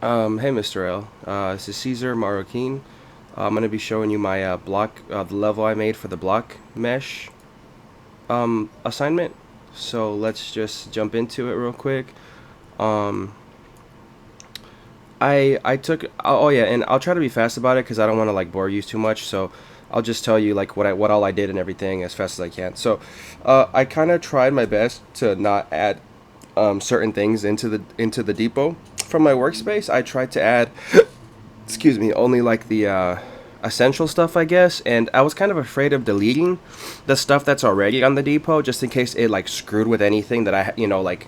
Hey, Mr. L. This is Caesar Marroquin. I'm going to be showing you my the level I made for the block mesh assignment. So let's just jump into it real quick. Um, I took oh yeah, and I'll try to be fast about it because I don't want to like bore you too much. So I'll just tell you like what all I did and everything as fast as I can. So I kind of tried my best to not add certain things into the depot from my workspace. I tried to add excuse me, only like the essential stuff, I guess. And I was kind of afraid of deleting the stuff that's already on the depot, just in case it like screwed with anything that like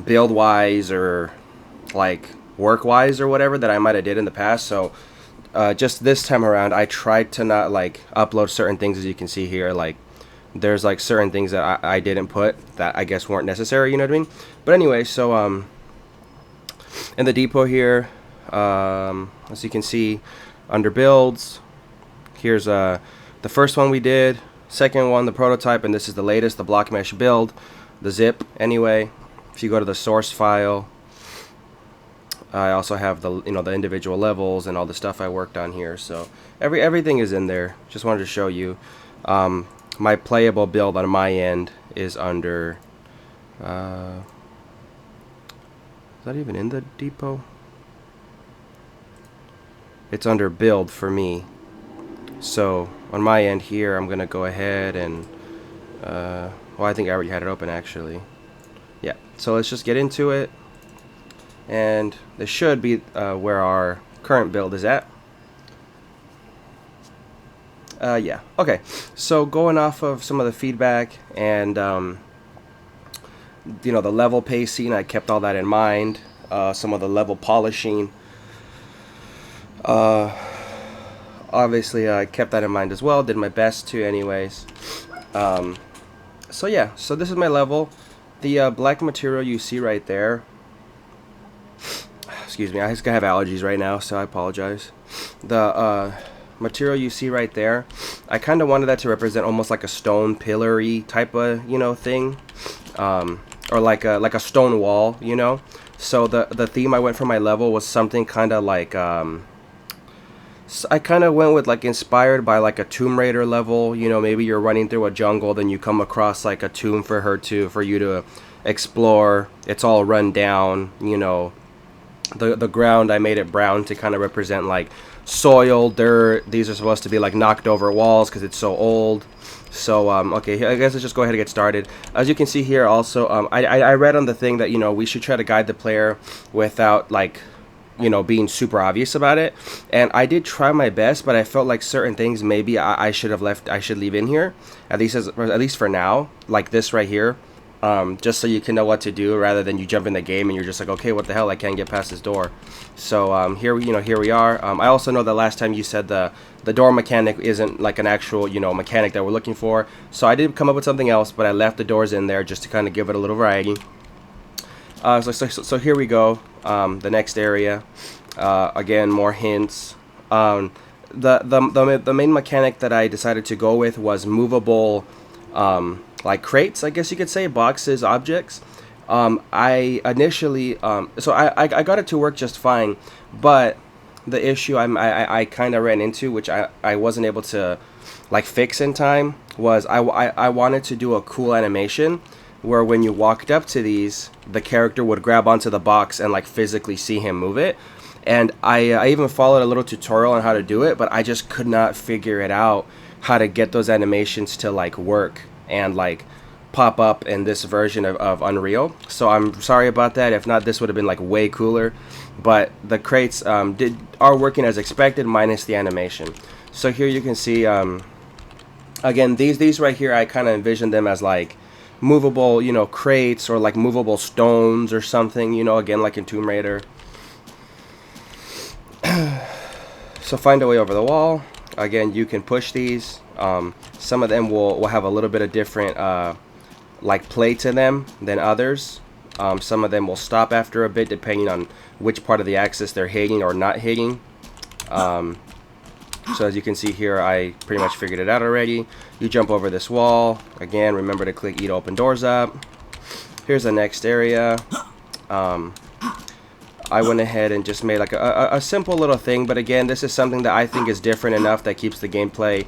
build wise or like work wise or whatever that I might have did in the past. So just this time around, I tried to not like upload certain things, as you can see here. Like there's like certain things that I didn't put that I guess weren't necessary. You know what I mean? But anyway, so in the depot here, as you can see, under builds, here's the first one we did, second one the prototype, and this is the latest, the BlockMesh build, the zip. Anyway, if you go to the source file, I also have the the individual levels and all the stuff I worked on here. So everything is in there. Just wanted to show you. My playable build on my end is under. Is that even in the depot? It's under build for me. So on my end here, I'm gonna go ahead and well, I think I already had it open actually. Yeah, so let's just get into it, and this should be where our current build is at. Yeah, okay, so going off of some of the feedback and the level pacing, I kept all that in mind. Some of the level polishing, uh, obviously I kept that in mind as well, did my best to anyways. So yeah, so this is my level. The black material you see right there, excuse me, I just have allergies right now, so I apologize. The material you see right there, I kind of wanted that to represent almost like a stone pillar-y type of thing, or like a stone wall, so the theme I went for my level was something kind of like I kind of went with like inspired by like a Tomb Raider level. Maybe you're running through a jungle, then you come across like a tomb for you to explore. It's all run down. The ground, I made it brown to kind of represent like soil, dirt. These are supposed to be like knocked over walls because it's so old. So okay, I guess let's just go ahead and get started. As you can see here, also I read on the thing that we should try to guide the player without like being super obvious about it, and I did try my best, but I felt like certain things maybe I should have left. I should leave in here, at least for now, like this right here, just so you can know what to do rather than you jump in the game and you're just like, okay, what the hell, I can't get past this door. So here we are. I also know that last time you said the door mechanic isn't like an actual mechanic that we're looking for, so I did come up with something else, but I left the doors in there just to kind of give it a little variety. So here we go. The next area. Again, more hints. The main mechanic that I decided to go with was movable, like crates, I guess you could say, boxes, objects. I initially, so I got it to work just fine, but the issue I kind of ran into, which I wasn't able to like fix in time, was I wanted to do a cool animation where when you walked up to these, the character would grab onto the box and like physically see him move it. And I even followed a little tutorial on how to do it, but I just could not figure it out how to get those animations to like work and like pop up in this version of Unreal. So I'm sorry about that. If not, this would have been like way cooler. But the crates are working as expected, minus the animation. So here you can see, again, these right here, I kind of envisioned them as like movable, crates or like movable stones or something, again, like in Tomb Raider. So find a way over the wall. Again, you can push these. Some of them will have a little bit of different like play to them than others. Some of them will stop after a bit depending on which part of the axis they're hitting or not hitting. So as you can see here, I pretty much figured it out already. You jump over this wall. Again, remember to click E to open doors up. Here's the next area. I went ahead and just made like a simple little thing. But again, this is something that I think is different enough that keeps the gameplay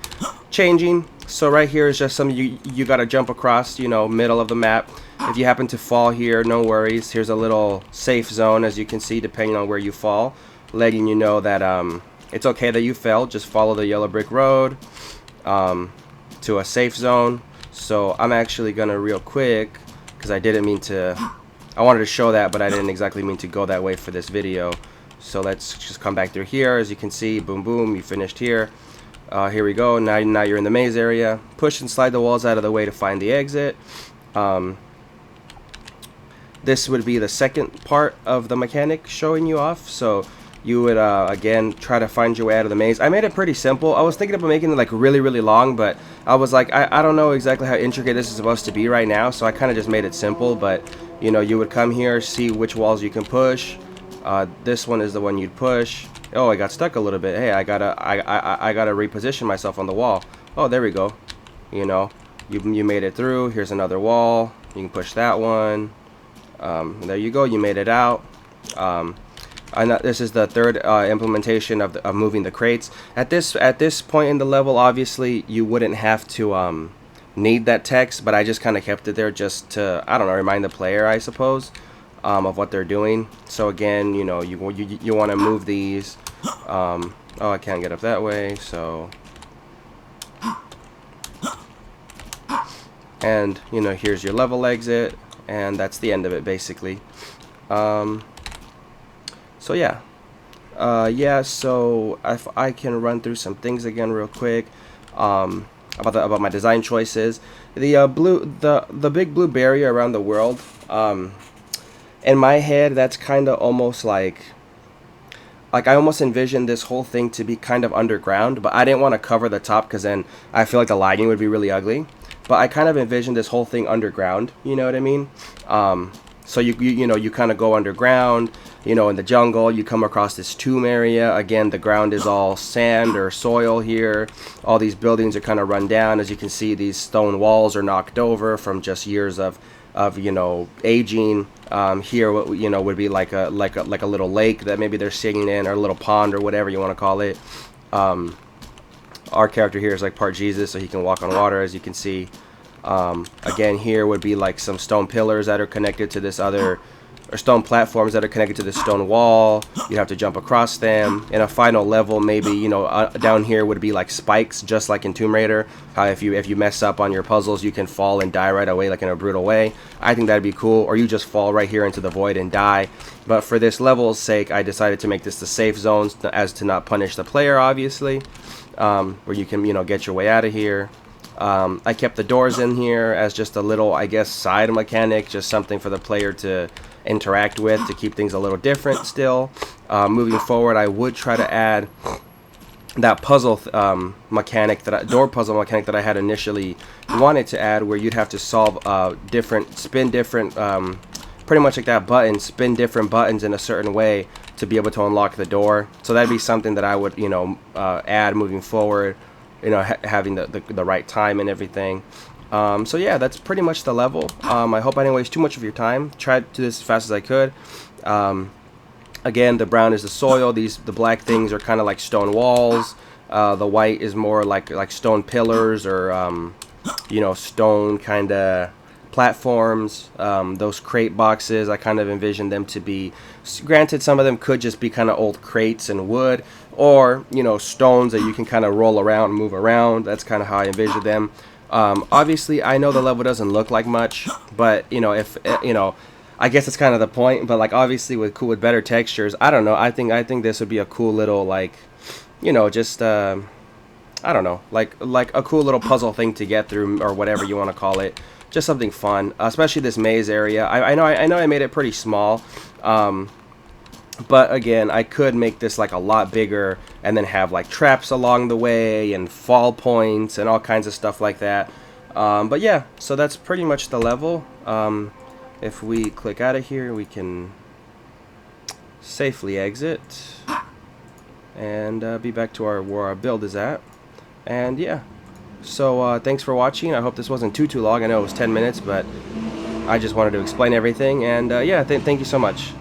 changing. So right here is just something you got to jump across, you know, middle of the map. If you happen to fall here, no worries. Here's a little safe zone, as you can see, depending on where you fall, letting you know that it's okay that you fell. Just follow the yellow brick road to a safe zone. So I'm actually gonna real quick, because I didn't mean to, I wanted to show that, but I didn't exactly mean to go that way for this video. So let's just come back through here. As you can see, boom boom, you finished here. Here we go. Now you're in the maze area. Push and slide the walls out of the way to find the exit. This would be the second part of the mechanic showing you off. So you would again try to find your way out of the maze. I made it pretty simple. I was thinking about making it like really long, but I was like, I don't know exactly how intricate this is supposed to be right now, so I kind of just made it simple. But you know, you would come here, see which walls you can push. This one is the one you'd push. Oh, I got stuck a little bit. Hey, I gotta reposition myself on the wall. Oh, there we go. You know, you made it through. Here's another wall. You can push that one. There you go. You made it out. This is the third implementation of moving the crates. At this point in the level, obviously you wouldn't have to need that text, but I just kind of kept it there just to, I don't know, remind the player, I suppose, of what they're doing. So again, you know, you want to move these. Oh, I can't get up that way, so. And you know, here's your level exit, and that's the end of it basically. So yeah, so if I can run through some things again real quick about my design choices. The big blue barrier around the world. In my head, that's kind of almost like I almost envisioned this whole thing to be kind of underground, but I didn't want to cover the top because then I feel like the lighting would be really ugly. But I kind of envisioned this whole thing underground. You know what I mean? So you know, you kind of go underground. You know, in the jungle, you come across this tomb area. Again, the ground is all sand or soil here. All these buildings are kind of run down. As you can see, these stone walls are knocked over from just years of you know, aging. Here, what you know would be like a little lake that maybe they're singing in, or a little pond, or whatever you want to call it. Our character here is like part Jesus, so he can walk on water, as you can see. Again, here would be like some stone pillars that are connected to this other, or stone platforms that are connected to this stone wall. You have to jump across them. In a final level, maybe, you know, down here would be like spikes, just like in Tomb Raider. How if you mess up on your puzzles, you can fall and die right away, like in a brutal way. I think that'd be cool. Or you just fall right here into the void and die. But for this level's sake, I decided to make this the safe zones, as to not punish the player, obviously. Where you can, you know, get your way out of here. I kept the doors in here as just a little, I guess, side mechanic, just something for the player to interact with, to keep things a little different still. Moving forward, I would try to add that puzzle mechanic, door puzzle mechanic that I had initially wanted to add, where you'd have to solve spin different, pretty much like that button, spin different buttons in a certain way to be able to unlock the door. So that'd be something that I would, you know, add moving forward. You know, having the right time and everything. So yeah, that's pretty much the level. I hope I didn't waste too much of your time. Tried to do this as fast as I could. Again, the brown is the soil. The black things are kind of like stone walls. The white is more like stone pillars, or you know, stone kind of platforms. Those crate boxes, I kind of envisioned them to be, granted some of them could just be kind of old crates and wood, or you know, stones that you can kind of roll around and move around. That's kind of how I envisioned them. Obviously I know the level doesn't look like much, but you know, if you know, I guess it's kind of the point. But like, obviously with better textures, I don't know, I think this would be a cool little, like, you know, just I don't know, like a cool little puzzle thing to get through, or whatever you want to call it. Just something fun, especially this maze area. I know I made it pretty small, but again, I could make this like a lot bigger, and then have like traps along the way and fall points and all kinds of stuff like that. But yeah, so that's pretty much the level. If we click out of here, we can safely exit and be back to where our build is at. And yeah, so thanks for watching. I hope this wasn't too long. I know it was 10 minutes, but I just wanted to explain everything. And yeah, thank you so much.